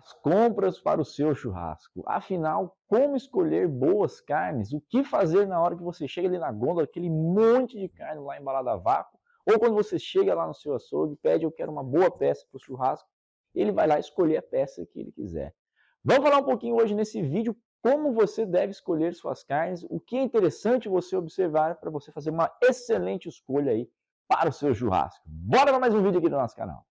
as compras para o seu churrasco. Afinal, como escolher boas carnes? O que fazer na hora que você chega ali na gôndola, aquele monte de carne lá embalada a vácuo? Ou quando você chega lá no seu açougue e pede, eu quero uma boa peça para o churrasco, ele vai lá escolher a peça que ele quiser. Vamos falar um pouquinho hoje nesse vídeo como você deve escolher suas carnes, o que é interessante você observar para você fazer uma excelente escolha aí para o seu churrasco. Bora para mais um vídeo aqui do nosso canal.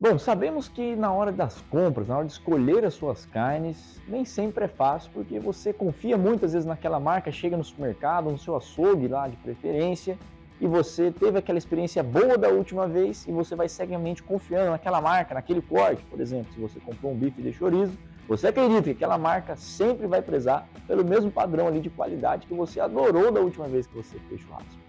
Bom, sabemos que na hora das compras, na hora de escolher as suas carnes, nem sempre é fácil, porque você confia muitas vezes naquela marca, chega no supermercado, no seu açougue lá de preferência, e você teve aquela experiência boa da última vez, e você vai cegamente confiando naquela marca, naquele corte. Por exemplo, se você comprou um bife de chorizo, você acredita que aquela marca sempre vai prezar pelo mesmo padrão ali de qualidade que você adorou da última vez que você fez churrasco.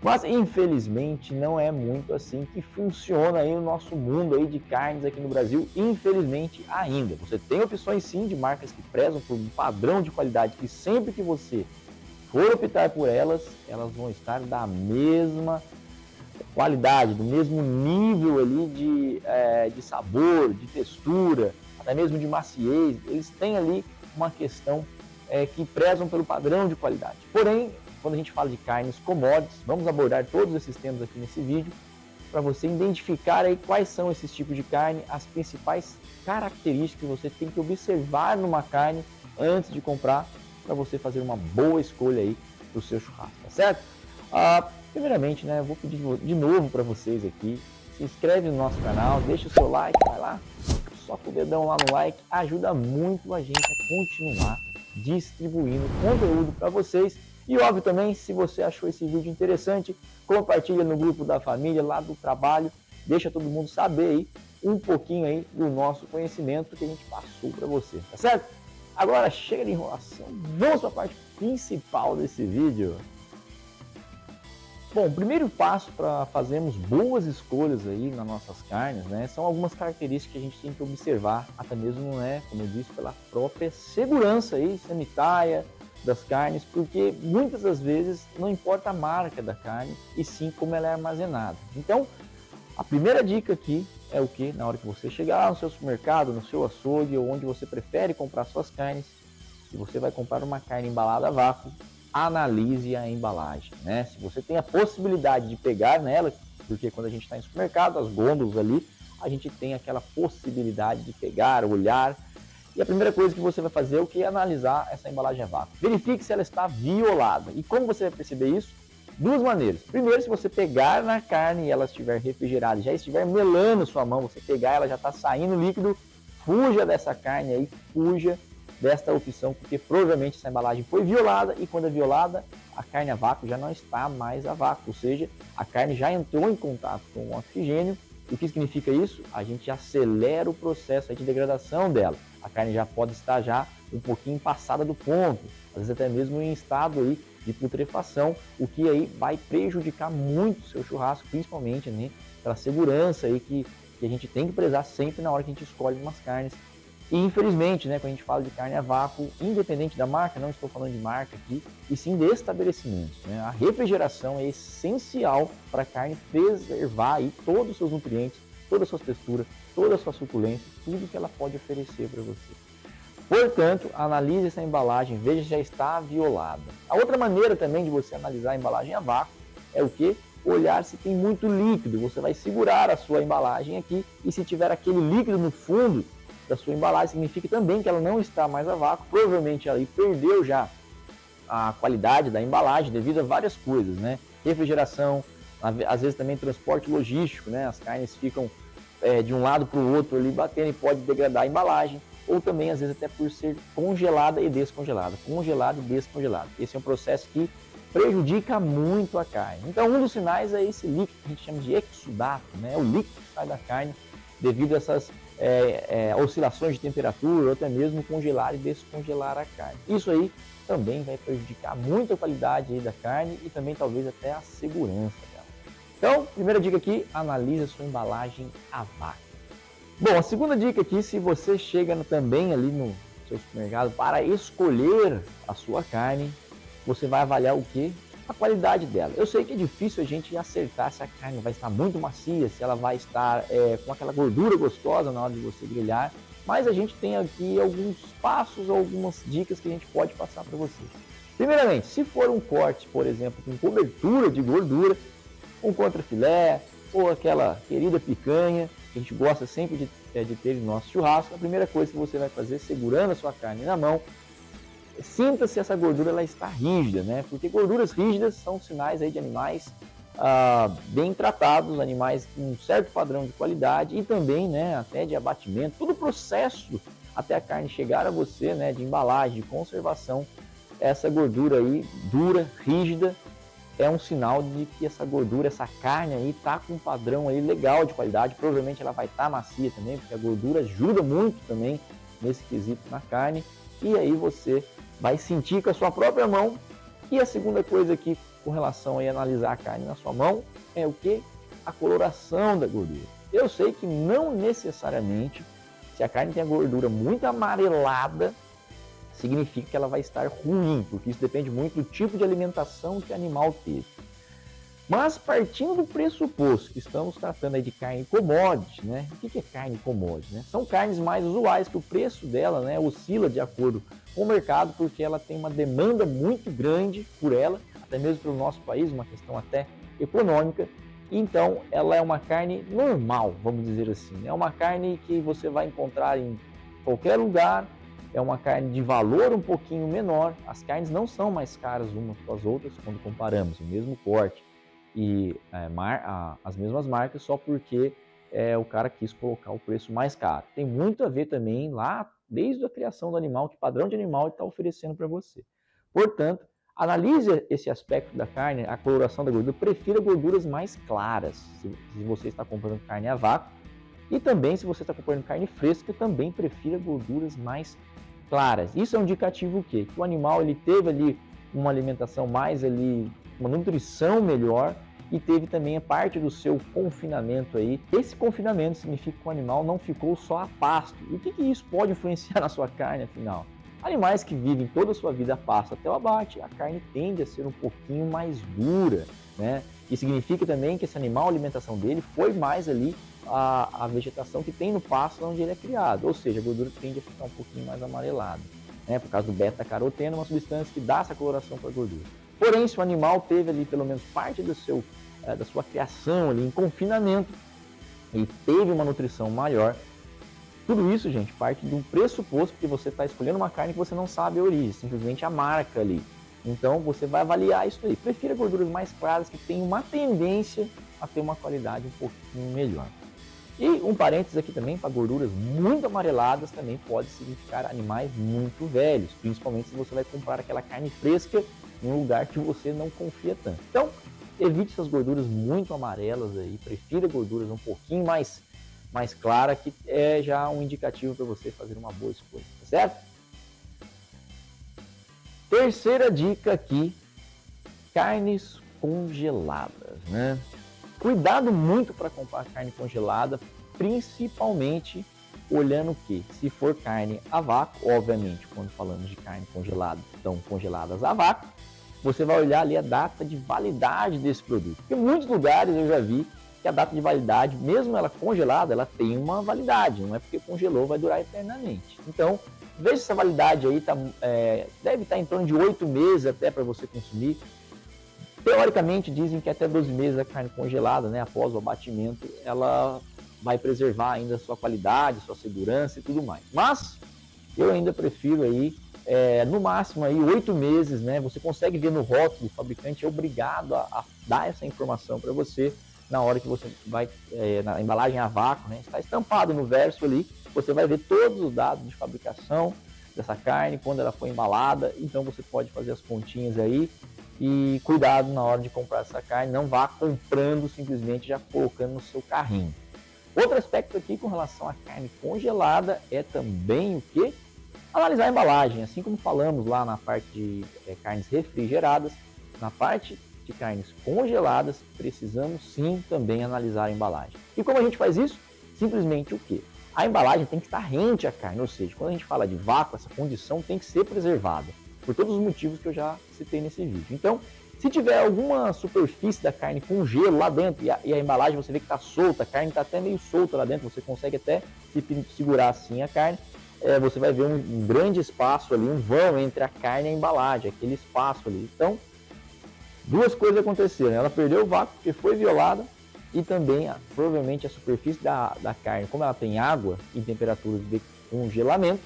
Mas, infelizmente, não é muito assim que funciona aí o nosso mundo aí de carnes aqui no Brasil, infelizmente ainda. Você tem opções sim de marcas que prezam por um padrão de qualidade que sempre que você for optar por elas, elas vão estar da mesma qualidade, do mesmo nível ali de sabor, de textura, até mesmo de maciez. Eles têm ali uma questão que prezam pelo padrão de qualidade. Porém, quando a gente fala de carnes commodities, vamos abordar todos esses temas aqui nesse vídeo, para você identificar aí quais são esses tipos de carne, as principais características que você tem que observar numa carne antes de comprar, para você fazer uma boa escolha aí para o seu churrasco, tá certo? Primeiramente, né, eu vou pedir de novo para vocês aqui, se inscreve no nosso canal, deixa o seu like, vai lá, soca o dedão lá no like, ajuda muito a gente a continuar distribuindo conteúdo para vocês. E óbvio também, se você achou esse vídeo interessante, compartilha no grupo da família, lá do trabalho, deixa todo mundo saber aí um pouquinho aí do nosso conhecimento que a gente passou para você, tá certo? Agora chega de enrolação, vamos para a parte principal desse vídeo. Bom, o primeiro passo para fazermos boas escolhas aí nas nossas carnes, né, são algumas características que a gente tem que observar, até mesmo, né, como eu disse, pela própria segurança aí sanitária das carnes, porque muitas das vezes não importa a marca da carne, e sim como ela é armazenada. Então, a primeira dica aqui é o que? Na hora que você chegar no seu supermercado, no seu açougue, ou onde você prefere comprar suas carnes, se você vai comprar uma carne embalada a vácuo, analise a embalagem, né? Se você tem a possibilidade de pegar nela, porque quando a gente está em supermercado, as gôndolas ali, a gente tem aquela possibilidade de pegar, olhar. E a primeira coisa que você vai fazer é o que? Analisar essa embalagem a vácuo. Verifique se ela está violada. E como você vai perceber isso? Duas maneiras. Primeiro, se você pegar na carne e ela estiver refrigerada, já estiver melando sua mão, você pegar, ela já está saindo líquido, fuja dessa carne aí, fuja desta opção, porque provavelmente essa embalagem foi violada, e quando é violada, a carne a vácuo já não está mais a vácuo, ou seja, a carne já entrou em contato com o oxigênio. E o que significa isso? A gente acelera o processo de degradação dela. A carne já pode estar já um pouquinho passada do ponto, às vezes até mesmo em estado aí de putrefação, o que aí vai prejudicar muito o seu churrasco, principalmente, né, pela segurança aí que a gente tem que prezar sempre na hora que a gente escolhe umas carnes. E infelizmente, né, quando a gente fala de carne a vácuo, independente da marca, não estou falando de marca aqui, e sim de estabelecimentos, né? A refrigeração é essencial para a carne preservar aí todos os seus nutrientes, todas as suas texturas, toda a sua suculência, tudo que ela pode oferecer para você. Portanto, analise essa embalagem, veja se já está violada. A outra maneira também de você analisar a embalagem a vácuo é o que? Olhar se tem muito líquido. Você vai segurar a sua embalagem aqui, e se tiver aquele líquido no fundo da sua embalagem, significa também que ela não está mais a vácuo. Provavelmente ela perdeu já a qualidade da embalagem devido a várias coisas, né? Refrigeração, às vezes também transporte logístico, né? As carnes ficam de um lado para o outro ali batendo e pode degradar a embalagem, ou também às vezes até por ser congelada e descongelada, congelada e descongelada. Esse é um processo que prejudica muito a carne. Então, um dos sinais é esse líquido que a gente chama de exudato, né? É o líquido que sai da carne devido a essas oscilações de temperatura, ou até mesmo congelar e descongelar a carne. Isso aí também vai prejudicar muito a qualidade aí da carne e também talvez até a segurança dela. Então, primeira dica aqui, analise a sua embalagem a vácuo. Bom, a segunda dica aqui, se você chega também ali no seu supermercado para escolher a sua carne, você vai avaliar o quê? a qualidade dela. Eu sei que é difícil a gente acertar se a carne vai estar muito macia, se ela vai estar com aquela gordura gostosa na hora de você grelhar, mas a gente tem aqui alguns passos, algumas dicas que a gente pode passar para vocês. Primeiramente, se for um corte, por exemplo, com cobertura de gordura, um contrafilé ou aquela querida picanha, que a gente gosta sempre de ter no nosso churrasco, a primeira coisa que você vai fazer, segurando a sua carne na mão, sinta se essa gordura ela está rígida, né? Porque gorduras rígidas são sinais aí de animais bem tratados, animais com um certo padrão de qualidade e também, né, até de abatimento. Todo o processo até a carne chegar a você, né, de embalagem, de conservação, essa gordura aí dura, rígida, é um sinal de que essa gordura, essa carne aí tá com um padrão aí legal de qualidade. Provavelmente ela vai estar macia também, porque a gordura ajuda muito também nesse quesito na carne. E aí você vai sentir com a sua própria mão. E a segunda coisa aqui com relação a analisar a carne na sua mão é o que? A coloração da gordura. Eu sei que não necessariamente, se a carne tem a gordura muito amarelada, significa que ela vai estar ruim, porque isso depende muito do tipo de alimentação que o animal teve. Mas partindo do pressuposto que estamos tratando aí de carne commodity, né? O que é carne commodity? Né? São carnes mais usuais que o preço dela, né, oscila de acordo com o mercado, porque ela tem uma demanda muito grande por ela, até mesmo pelo nosso país, uma questão até econômica. Então ela é uma carne normal, vamos dizer assim. É uma carne que você vai encontrar em qualquer lugar, é uma carne de valor um pouquinho menor. As carnes não são mais caras umas com as outras quando comparamos o mesmo corte e as mesmas marcas, só porque o cara quis colocar o preço mais caro. Tem muito a ver também lá, desde a criação do animal, que padrão de animal ele está oferecendo para você. Portanto, analise esse aspecto da carne, a coloração da gordura, prefira gorduras mais claras, se você está comprando carne a vácuo, e também se você está comprando carne fresca, também prefira gorduras mais claras. Isso é um indicativo o quê? Que o animal ele teve ali uma alimentação mais ali, uma nutrição melhor e teve também a parte do seu confinamento aí. Esse confinamento significa que o animal não ficou só a pasto. E o que isso pode influenciar na sua carne, afinal? Animais que vivem toda a sua vida a pasto até o abate, a carne tende a ser um pouquinho mais dura, né? E significa também que esse animal, a alimentação dele foi mais ali a vegetação que tem no pasto onde ele é criado, ou seja, a gordura tende a ficar um pouquinho mais amarelada, né? Por causa do beta-caroteno, uma substância que dá essa coloração para a gordura. Porém, se o animal teve ali pelo menos parte da sua criação ali em confinamento e teve uma nutrição maior, tudo isso, gente, parte de um pressuposto que você está escolhendo uma carne que você não sabe a origem, simplesmente a marca ali. Então, você vai avaliar isso aí. Prefira gorduras mais claras que têm uma tendência a ter uma qualidade um pouquinho melhor. E um parênteses aqui também, para gorduras muito amareladas também pode significar animais muito velhos, principalmente se você vai comprar aquela carne fresca em um lugar que você não confia tanto. Então, evite essas gorduras muito amarelas aí, prefira gorduras um pouquinho mais claras, que é já um indicativo para você fazer uma boa escolha, tá certo? Terceira dica aqui, carnes congeladas, né? Cuidado muito para comprar carne congelada, principalmente olhando o que? Se for carne a vácuo, obviamente, quando falamos de carne congelada, estão congeladas a vácuo, você vai olhar ali a data de validade desse produto. Porque em muitos lugares eu já vi que a data de validade, mesmo ela congelada, ela tem uma validade, não é porque congelou vai durar eternamente. Então, veja se essa validade aí deve estar em torno de 8 meses até para você consumir. Teoricamente, dizem que até 12 meses a carne congelada, né, após o abatimento, ela vai preservar ainda a sua qualidade, sua segurança e tudo mais. Mas eu ainda prefiro aí, no máximo aí 8 meses, né? Você consegue ver no rótulo, o fabricante é obrigado a dar essa informação para você na hora que você vai, na embalagem a vácuo, né? Está estampado no verso ali, você vai ver todos os dados de fabricação dessa carne, quando ela foi embalada, então você pode fazer as continhas aí. E cuidado na hora de comprar essa carne, não vá comprando simplesmente já colocando no seu carrinho. Outro aspecto aqui com relação à carne congelada é também o que? Analisar a embalagem, assim como falamos lá na parte de carnes refrigeradas, na parte de carnes congeladas, precisamos sim também analisar a embalagem. E como a gente faz isso? Simplesmente o que? A embalagem tem que estar rente à carne, ou seja, quando a gente fala de vácuo, essa condição tem que ser preservada, por todos os motivos que eu já citei nesse vídeo. Então, Se tiver alguma superfície da carne com gelo lá dentro e a embalagem você vê que está solta, a carne está até meio solta lá dentro, você consegue até segurar assim a carne, você vai ver um grande espaço ali, um vão entre a carne e a embalagem, aquele espaço ali. Então, duas coisas aconteceram, ela perdeu o vácuo porque foi violada e também, provavelmente, a superfície da carne, como ela tem água em temperaturas de congelamento,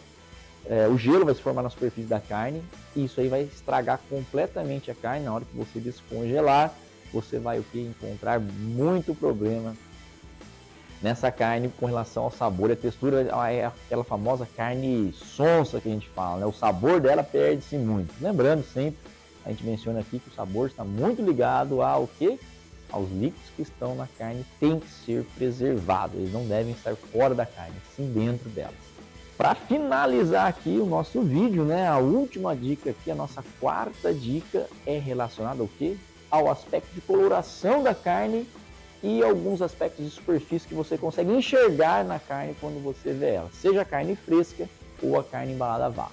o gelo vai se formar na superfície da carne e isso aí vai estragar completamente a carne. Na hora que você descongelar, você vai encontrar muito problema nessa carne com relação ao sabor e a textura. É aquela famosa carne sonsa que a gente fala, né? O sabor dela perde-se muito. Lembrando sempre, a gente menciona aqui que o sabor está muito ligado ao quê? Aos líquidos que estão na carne, tem que ser preservado, eles não devem estar fora da carne, sim dentro delas. Para finalizar aqui o nosso vídeo, né, a última dica aqui, a nossa quarta dica é relacionada ao quê? Ao aspecto de coloração da carne e alguns aspectos de superfície que você consegue enxergar na carne quando você vê ela, seja a carne fresca ou a carne embalada a vácuo.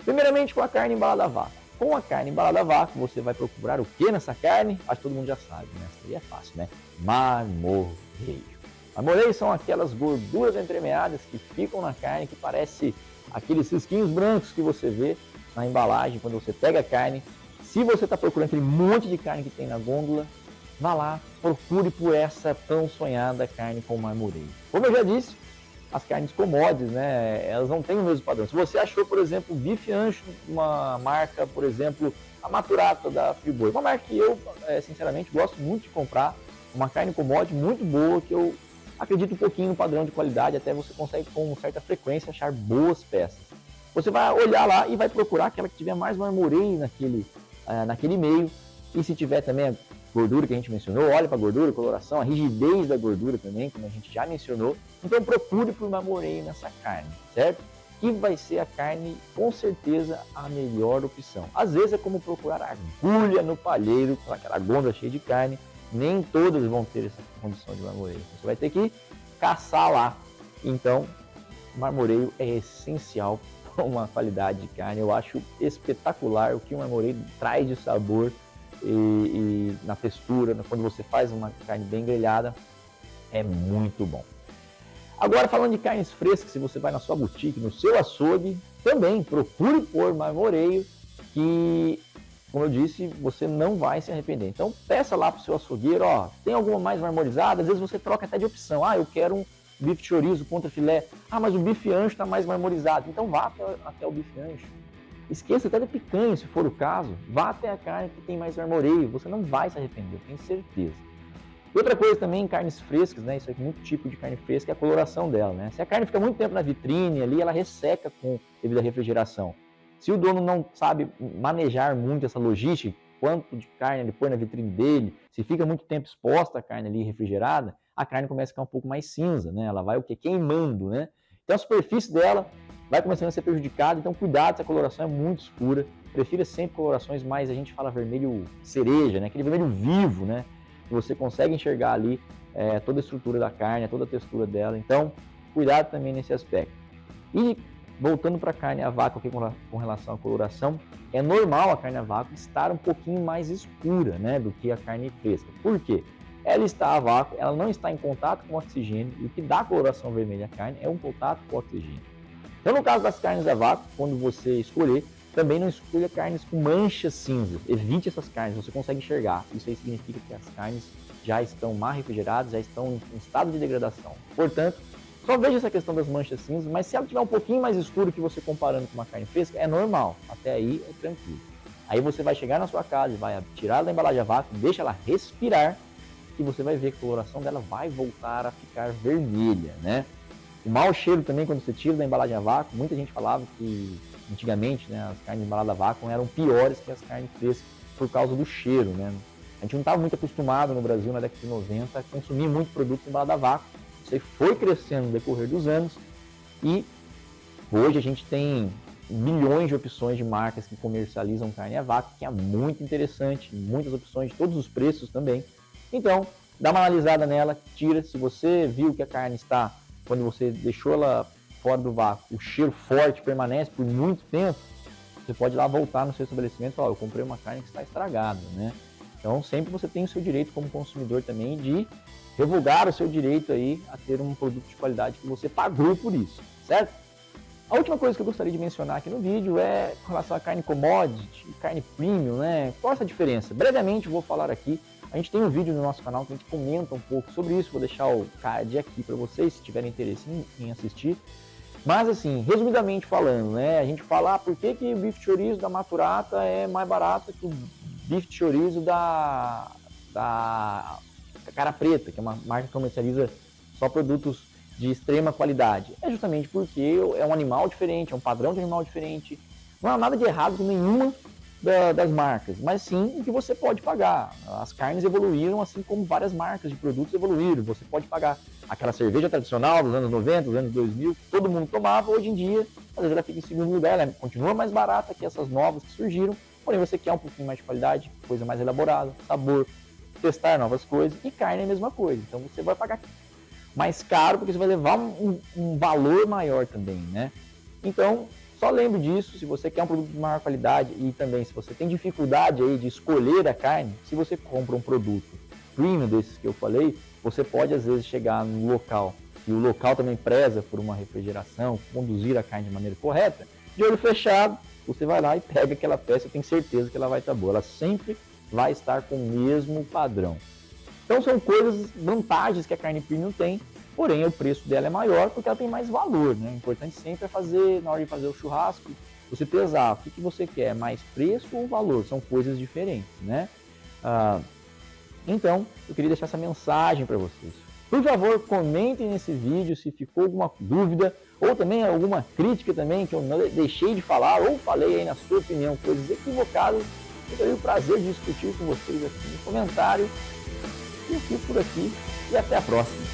Primeiramente com a carne embalada a vácuo. Com a carne embalada a vácuo, você vai procurar o que nessa carne? Acho que todo mundo já sabe, né? Isso aí é fácil, né? Marmoreio. Marmoreios são aquelas gorduras entremeadas que ficam na carne, que parece aqueles risquinhos brancos que você vê na embalagem quando você pega a carne. Se você está procurando aquele monte de carne que tem na gôndola, vá lá, procure por essa tão sonhada carne com marmoreio. Como eu já disse, as carnes commodities, né, elas não têm o mesmo padrão. Se você achou, por exemplo, bife ancho, uma marca, por exemplo, a Maturata da Friboi, uma marca que eu, sinceramente, gosto muito de comprar, uma carne commodity muito boa, que eu acredito um pouquinho no padrão de qualidade, até você consegue com certa frequência achar boas peças. Você vai olhar lá e vai procurar aquela que tiver mais marmoreio naquele meio, e se tiver também a gordura que a gente mencionou, olhe para a gordura, coloração, a rigidez da gordura também, como a gente já mencionou. Então procure por marmoreio nessa carne, certo? Que vai ser a carne, com certeza, a melhor opção. Às vezes é como procurar agulha no palheiro, aquela gôndola cheia de carne, nem todas vão ter essa condição de marmoreio. Você vai ter que caçar lá. Então, marmoreio é essencial para uma qualidade de carne. Eu acho espetacular o que o marmoreio traz de sabor e na textura, quando você faz uma carne bem grelhada, é muito bom. Agora, falando de carnes frescas, se você vai na sua boutique, no seu açougue, também procure por marmoreio, que, como eu disse, você não vai se arrepender. Então, peça lá para o seu açougueiro, ó, tem alguma mais marmorizada? Às vezes você troca até de opção. Eu quero um bife chorizo contra filé. Mas o bife ancho está mais marmorizado. Então, vá até o bife ancho. Esqueça até da picanha, se for o caso. Vá até a carne que tem mais marmoreio. Você não vai se arrepender, eu tenho certeza. Outra coisa também em carnes frescas, né? Isso é muito típico de carne fresca, é a coloração dela, né? Se a carne fica muito tempo na vitrine ali, ela resseca devido à refrigeração. Se o dono não sabe manejar muito essa logística, quanto de carne ele põe na vitrine dele, se fica muito tempo exposta a carne ali refrigerada, a carne começa a ficar um pouco mais cinza, né? Ela vai queimando, né? Então a superfície dela vai começando a ser prejudicada, então cuidado se a coloração é muito escura. Prefira sempre colorações mais, a gente fala vermelho cereja, né? Aquele vermelho vivo, né? Que você consegue enxergar ali toda a estrutura da carne, toda a textura dela. Então, cuidado também nesse aspecto. E voltando para a carne a vácuo aqui com relação à coloração, é normal a carne a vácuo estar um pouquinho mais escura, né, do que a carne fresca. Por quê? Ela está a vácuo, ela não está em contato com o oxigênio, e o que dá a coloração vermelha à carne é um contato com o oxigênio. Então, no caso das carnes a vácuo, quando você escolher, também não escolha carnes com manchas cinzas. Evite essas carnes, você consegue enxergar. Isso aí significa que as carnes já estão mal refrigeradas, já estão em estado de degradação. Portanto, só veja essa questão das manchas cinzas, mas se ela estiver um pouquinho mais escura que você comparando com uma carne fresca, é normal. Até aí é tranquilo. Aí você vai chegar na sua casa e vai tirar da embalagem a vácuo, deixa ela respirar, e você vai ver que a coloração dela vai voltar a ficar vermelha, né? O mau cheiro também, quando você tira da embalagem a vácuo, muita gente falava que antigamente, né, as carnes embaladas a vácuo eram piores que as carnes frescas por causa do cheiro, né? A gente não estava muito acostumado no Brasil, na década de 90, a consumir muito produtos embalados a vácuo. Isso aí foi crescendo no decorrer dos anos e hoje a gente tem milhões de opções de marcas que comercializam carne a vácuo, que é muito interessante, muitas opções de todos os preços também. Então, dá uma analisada nela, tira. Se você viu que a carne está, quando você deixou ela fora do vácuo, o cheiro forte permanece por muito tempo, você pode ir lá voltar no seu estabelecimento e falar, eu comprei uma carne que está estragada, né? Então, sempre você tem o seu direito como consumidor também de revogar o seu direito aí a ter um produto de qualidade que você pagou por isso, certo? A última coisa que eu gostaria de mencionar aqui no vídeo é com relação à carne commodity e carne premium, né? Qual é essa diferença? Brevemente vou falar aqui. A gente tem um vídeo no nosso canal que a gente comenta um pouco sobre isso. Vou deixar o card aqui para vocês, se tiverem interesse em assistir. Mas assim, resumidamente falando, né? A gente fala por que o bife chorizo da Maturata é mais barato que o bife chorizo da Cara Preta, que é uma marca que comercializa só produtos de extrema qualidade. É justamente porque é um animal diferente, é um padrão de animal diferente. Não há nada de errado com nenhuma das marcas, mas sim o que você pode pagar. As carnes evoluíram assim como várias marcas de produtos evoluíram. Você pode pagar aquela cerveja tradicional dos anos 90, dos anos 2000, que todo mundo tomava. Hoje em dia, às vezes ela fica em segundo lugar, ela continua mais barata que essas novas que surgiram, porém você quer um pouquinho mais de qualidade, coisa mais elaborada, sabor, testar novas coisas, e carne é a mesma coisa. Então você vai pagar mais caro porque você vai levar um valor maior também, né? Então, só lembre disso, se você quer um produto de maior qualidade e também se você tem dificuldade aí de escolher a carne, se você compra um produto premium desses que eu falei, você pode às vezes chegar no local, e o local também preza por uma refrigeração, conduzir a carne de maneira correta, de olho fechado, você vai lá e pega aquela peça, eu tenho certeza que ela vai estar boa, ela sempre vai estar com o mesmo padrão. Então são coisas, vantagens que a carne premium tem, porém o preço dela é maior porque ela tem mais valor, né? O importante sempre é fazer, na hora de fazer o churrasco, você pesar o que você quer, mais preço ou valor, são coisas diferentes, né? Então, eu queria deixar essa mensagem para vocês. Por favor, comentem nesse vídeo se ficou alguma dúvida ou também alguma crítica também que eu não deixei de falar ou falei aí na sua opinião, coisas equivocadas. Eu teria o prazer de discutir com vocês aqui no comentário. Eu fico por aqui e até a próxima.